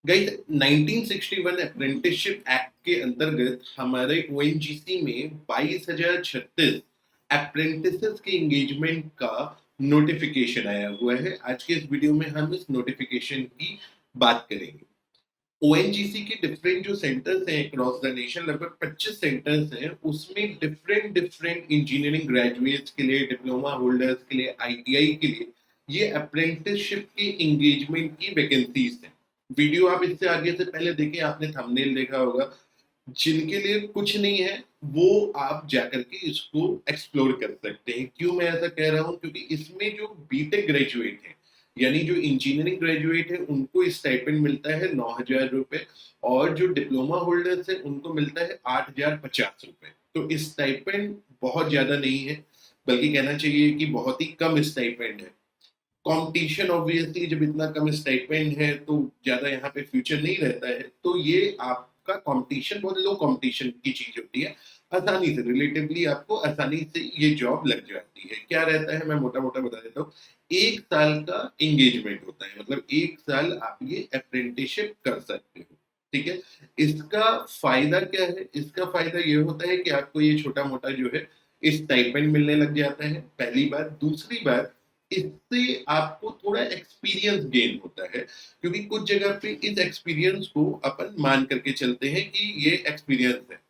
Guys 1961 apprenticeship act के अंतर्गत हमारे ओएनजीसी में 22,036 अप्रेंटिसेस के एंगेजमेंट का नोटिफिकेशन आया हुआ है। आज के इस वीडियो में हम इस नोटिफिकेशन की बात करेंगे। ओएनजीसी के डिफरेंट जो सेंटर्स हैं अक्रॉस द नेशन, लगभग 25 सेंटर्स हैं, उसमें डिफरेंट डिफरेंट इंजीनियरिंग ग्रेजुएट्स के लिए, डिप्लोमा होल्डर्स के लिए, आईटीआई के लिए ये अप्रेंटिसशिप के एंगेजमेंट की वैकेंसीज हैं। वीडियो आप इससे आगे से पहले देखें, आपने थंबनेल देखा होगा। जिनके लिए कुछ नहीं है वो आप जाकर के इसको एक्सप्लोर कर सकते हैं। क्यों मैं ऐसा कह रहा हूं? क्योंकि इसमें जो बीटेक ग्रेजुएट है, यानी जो इंजीनियरिंग ग्रेजुएट है, उनको स्टाइपेंड मिलता है 9,000 रुपए, और जो डिप्लोमा होल्डर्स है उनको मिलता है 8,050 रुपए। तो स्टाइपेंड बहुत ज्यादा नहीं है, बल्कि कहना चाहिए कि बहुत ही कम स्टाइपेंड है। कंपटीशन ऑब्वियसली, जब इतना कम स्टाइपेंड है तो ज्यादा यहाँ पे फ्यूचर नहीं रहता है, तो ये आपका कंपटीशन बहुत लो कंपटीशन की चीज होती है। आसानी से, रिलेटिवली आपको आसानी से ये जॉब लग जाती है। क्या रहता है, मैं मोटा मोटा बता देता हूँ। 1 साल का एंगेजमेंट होता है, मतलब 1 साल आप ये अप्रेंटिसशिप कर सकते हो। ठीक है। इसका फायदा क्या है? इसका फायदा ये होता है कि आपको ये छोटा मोटा जो है स्टाइपेंड मिलने लग जाता है, पहली बात। दूसरी बात, इससे आपको थोड़ा एक्सपीरियंस गेन होता है, क्योंकि कुछ जगह पे इस एक्सपीरियंस को अपन मान करके चलते हैं कि ये एक्सपीरियंस है,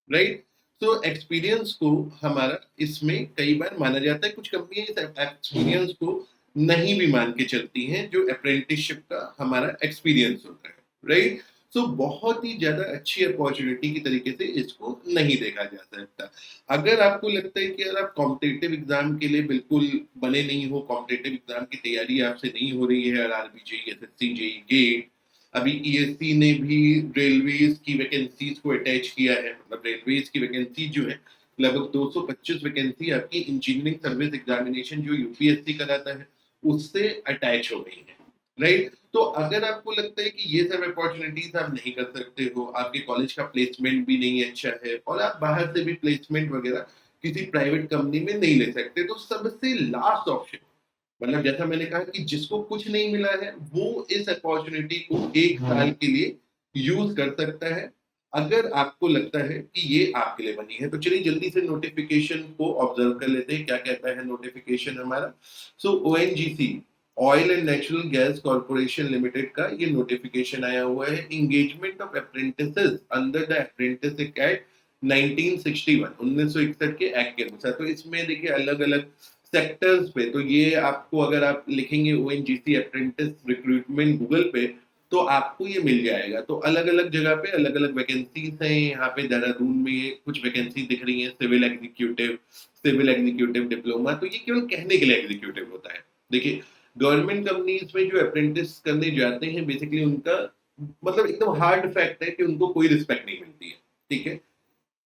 राइट? तो एक्सपीरियंस को हमारा इसमें कई बार माना जाता है। कुछ कंपनियां इस एक्सपीरियंस को नहीं भी मान के चलती हैं, जो अप्रेंटिसशिप का हमारा एक्सपीरियंस होता है, राइट? तो बहुत ही ज्यादा अच्छी अपॉर्चुनिटी की तरीके से इसको नहीं देखा जा सकता। अगर आपको लगता है कि यार आप कॉम्पिटिटिव एग्जाम के लिए बिल्कुल बने नहीं हो, कॉम्पिटिटिव एग्जाम की तैयारी आपसे नहीं हो रही है, RRB JE, SSC JE, GATE, अभी ईएससी ने भी रेलवेज की वैकेंसीज को अटैच किया है, मतलब रेलवेज की वैकेंसी जो है लगभग 225 वैकेंसी आपकी इंजीनियरिंग सर्विस एग्जामिनेशन जो यूपीएससी कराता है उससे अटैच हो गई है, राइट? तो अगर आपको लगता है कि ये सब अपॉर्चुनिटीज आप नहीं कर सकते हो, आपके कॉलेज का प्लेसमेंट भी नहीं अच्छा है, और आप बाहर से भी प्लेसमेंट वगैरह किसी प्राइवेट कंपनी में नहीं ले सकते, तो सबसे लास्ट ऑप्शन, मतलब जैसा मैंने कहा कि जिसको कुछ नहीं मिला है वो इस अपॉर्चुनिटी को 1 साल के लिए यूज कर सकता है, अगर आपको लगता है कि ये आपके लिए बनी है। तो चलिए जल्दी से नोटिफिकेशन को ऑब्जर्व कर लेते हैं, क्या कहता है नोटिफिकेशन हमारा। So ONGC, oil and natural gas corporation limited का ये नोटिफिकेशन आया हुआ है। Engagement of apprentices under the apprentice act 1961, 1961 के एक्ट के अनुसार। तो इसमें देखिए अलग अलग सेक्टर्स पे, तो ये आपको अगर आप लिखेंगे ओएनजीसी अप्रेंटिस रिक्रूटमेंट गूगल पे तो आपको ये मिल जाएगा। तो अलग अलग जगह पे अलग अलग वैकेंसीज हैं। यहाँ पे देहरादून में कुछ वैकेंसी दिख रही है, civil executive, civil executive diploma. तो ये केवल कहने के लिए एग्जीक्यूटिव होता है। देखिए गवर्नमेंट कंपनीज में जो अप्रेंटिस करने जाते हैं, बेसिकली उनका मतलब एकदम हार्ड फैक्ट है कि उनको कोई रिस्पेक्ट नहीं मिलती है। ठीक है।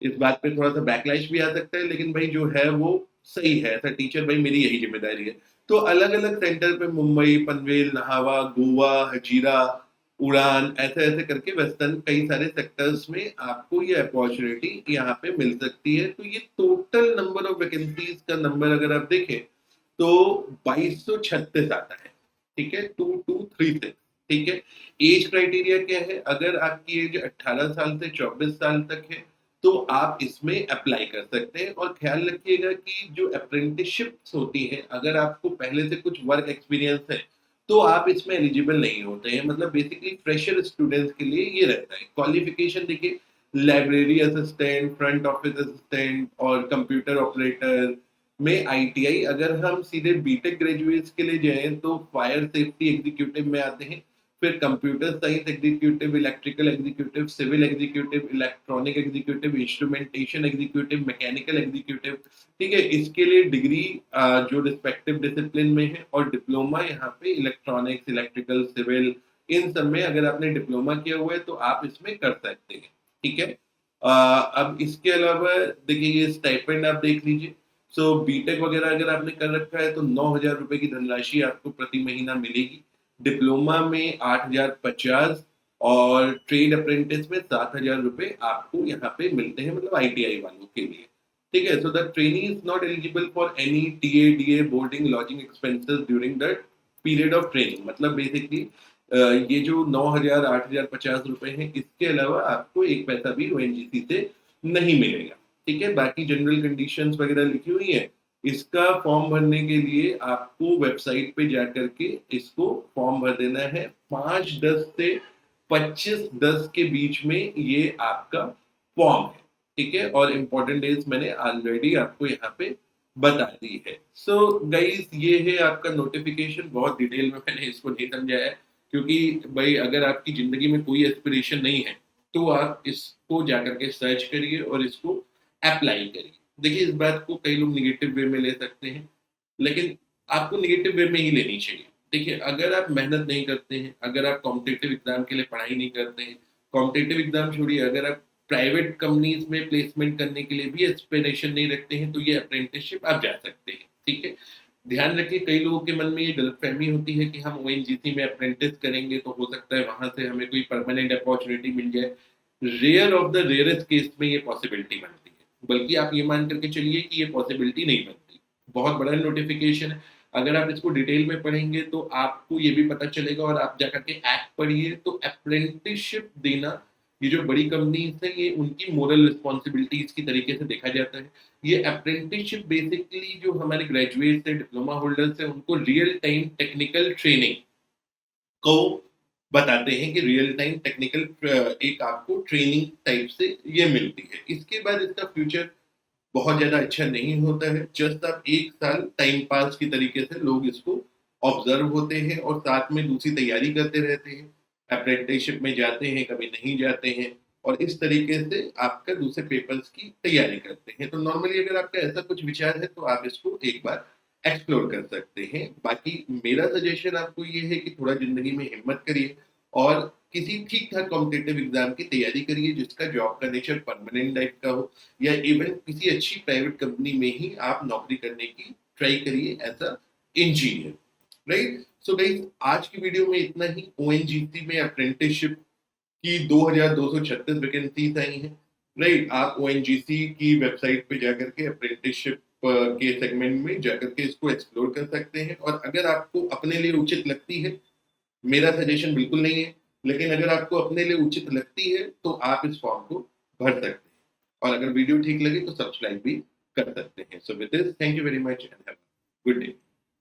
इस बात पे थोड़ा सा बैकलैश भी आ सकता है, लेकिन भाई जो है वो सही है। एज अ टीचर भाई मेरी यही जिम्मेदारी है। तो अलग अलग सेंटर पे मुंबई, पनवेल, नहावा, गोवा, हजीरा, उड़ान, ऐसे ऐसे करके वेस्टर्न कई सारे सेक्टर्स में आपको ये अपॉर्चुनिटी यहाँ पे मिल सकती है। तो ये टोटल नंबर ऑफ वैकेंसीज का नंबर अगर आप देखें तो 2236 आता है। ठीक है, 2236। ठीक है। एज क्राइटेरिया क्या है? अगर आपकी एज 18 साल से 24 साल तक है तो आप इसमें अप्लाई कर सकते हैं। और ख्याल रखिएगा कि जो अप्रेंटिसशिप्स होती हैं, अगर आपको पहले से कुछ वर्क एक्सपीरियंस है तो आप इसमें एलिजिबल नहीं होते हैं। मतलब बेसिकली फ्रेशर स्टूडेंट्स के लिए ये रहता है। क्वालिफिकेशन देखिए, library assistant, front office assistant और कंप्यूटर ऑपरेटर में आईटीआई। अगर हम सीधे बीटेक ग्रेजुएट्स के लिए जाएं तो फायर सेफ्टी एग्जीक्यूटिव में आते हैं, फिर computer science executive, electrical executive, civil executive, electronic executive, instrumentation executive, mechanical executive. ठीक है। इसके लिए डिग्री जो रिस्पेक्टिव डिसिप्लिन में है, और डिप्लोमा यहाँ पे इलेक्ट्रॉनिक्स, इलेक्ट्रिकल, सिविल, इन सब में अगर आपने डिप्लोमा किया हुआ है तो आप इसमें कर सकते हैं। ठीक है। अब इसके अलावा देखिए ये स्टाइपेंड आप देख लीजिए। सो बीटेक वगैरह अगर आपने कर रखा है तो 9,000 रुपए की धनराशि आपको प्रति महीना मिलेगी। डिप्लोमा में 8,050, और ट्रेड अप्रेंटिस में 7,000 रुपए आपको यहाँ पे मिलते हैं, मतलब आईटीआई वालों के लिए। ठीक है। So the trainee is not eligible for any TA, DA, boarding, lodging expenses during the period of training. मतलब बेसिकली ये जो 9,000, 8,000, 50 रुपए हैं, इसके अलावा आपको एक पैसा भी ओएनजीसी से नहीं मिलेगा। ठीक है, बाकी जनरल कंडीशंस वगैरह लिखी हुई है। इसका फॉर्म भरने के लिए आपको वेबसाइट पे जा करके इसको फॉर्म भर देना है। 5/10 से 25/10 के बीच में ये आपका फॉर्म है। ठीक है, और इम्पोर्टेंट डेट्स मैंने ऑलरेडी आपको यहाँ पे बता दी है। सो गाइस, ये है आपका नोटिफिकेशन। बहुत डिटेल में मैंने इसको नहीं समझाया है, क्योंकि भाई अगर आपकी जिंदगी में कोई एस्पिरेशन नहीं है तो आप इसको जाकर के सर्च करिए और इसको अप्लाई करिए। देखिए, इस बात को कई लोग निगेटिव वे में ले सकते हैं, लेकिन आपको निगेटिव वे में ही लेनी चाहिए। देखिए, अगर आप मेहनत नहीं करते हैं, अगर आप कॉम्पिटिटिव एग्जाम के लिए पढ़ाई नहीं करते हैं, कॉम्पिटिटिव एग्जाम छोड़िए, अगर आप प्राइवेट कंपनीज में प्लेसमेंट करने के लिए भी एस्पिरेशन नहीं रखते हैं, तो ये अप्रेंटिसशिप आप जा सकते हैं। ठीक है, ध्यान रखिए, कई लोगों के मन में ये गलतफहमी होती है कि हम ओएनजीसी में अप्रेंटिस करेंगे तो हो सकता है वहां से हमें कोई परमानेंट अपॉर्चुनिटी मिल जाए। Rare of the rarest case में ये पॉसिबिलिटी बनती है, बल्कि आप ये मान करके चलिए कि ये पॉसिबिलिटी नहीं बनती। बहुत बड़ा नोटिफिकेशन है, अगर आप इसको डिटेल में पढ़ेंगे तो आपको ये भी पता चलेगा, और आप जाकर के एक्ट पढ़िए तो अप्रेंटिसशिप देना, ये जो बड़ी कंपनीज है, ये उनकी मोरल रिस्पॉन्सिबिलिटीज की तरीके से देखा जाता है। ये अप्रेंटिसशिप बेसिकली जो हमारे ग्रेजुएट्स हैं, डिप्लोमा होल्डर्स हैं, उनको रियल टाइम टेक्निकल ट्रेनिंग को बताते हैं कि रियल टाइम टेक्निकल एक आपको ट्रेनिंग टाइप से ये मिलती है। इसके बाद इसका फ्यूचर बहुत ज़्यादा अच्छा नहीं होता है। जस्ट आप 1 साल टाइम पास की तरीके से लोग इसको ऑब्ज़र्व होते हैं और साथ में दूसरी तैयारी करते रहते हैं। अप्रेंटिसशिप में जाते हैं, कभी नहीं जाते हैं, और इस तरीके से आपका दूसरे पेपर्स की तैयारी करते हैं। तो नॉर्मली अगर आपका ऐसा कुछ विचार है तो आप इसको एक बार एक्सप्लोर कर सकते हैं। बाकी मेरा सजेशन आपको ये है कि थोड़ा ज़िंदगी में हिम्मत करिए और किसी ठीक-ठाक कॉम्पिटिटिव एग्ज़ाम की तैयारी करिए जिसका जॉब का नेचर परमानेंट टाइप का हो, या इवन किसी अच्छी प्राइवेट कंपनी में ही आप नौकरी करने की ट्राई करिए as a engineer, right? So guys, आज की वीडियो में इतना ही। ओएनजीसी में अप्रेंटिसशिप की 2236 वैकेंसीज आई हैं, राइट? आप ओएनजीसी की वेबसाइट पे जाकर के अप्रेंटिसशिप के सेगमेंट में जाकर के इसको एक्सप्लोर कर सकते हैं, और अगर आपको अपने लिए उचित लगती है, मेरा सजेशन बिल्कुल नहीं है, लेकिन अगर आपको अपने लिए उचित लगती है तो आप इस फॉर्म को भर सकते हैं, और अगर वीडियो ठीक लगे तो सब्सक्राइब भी कर सकते हैं। So with this, thank you very much and have a good day.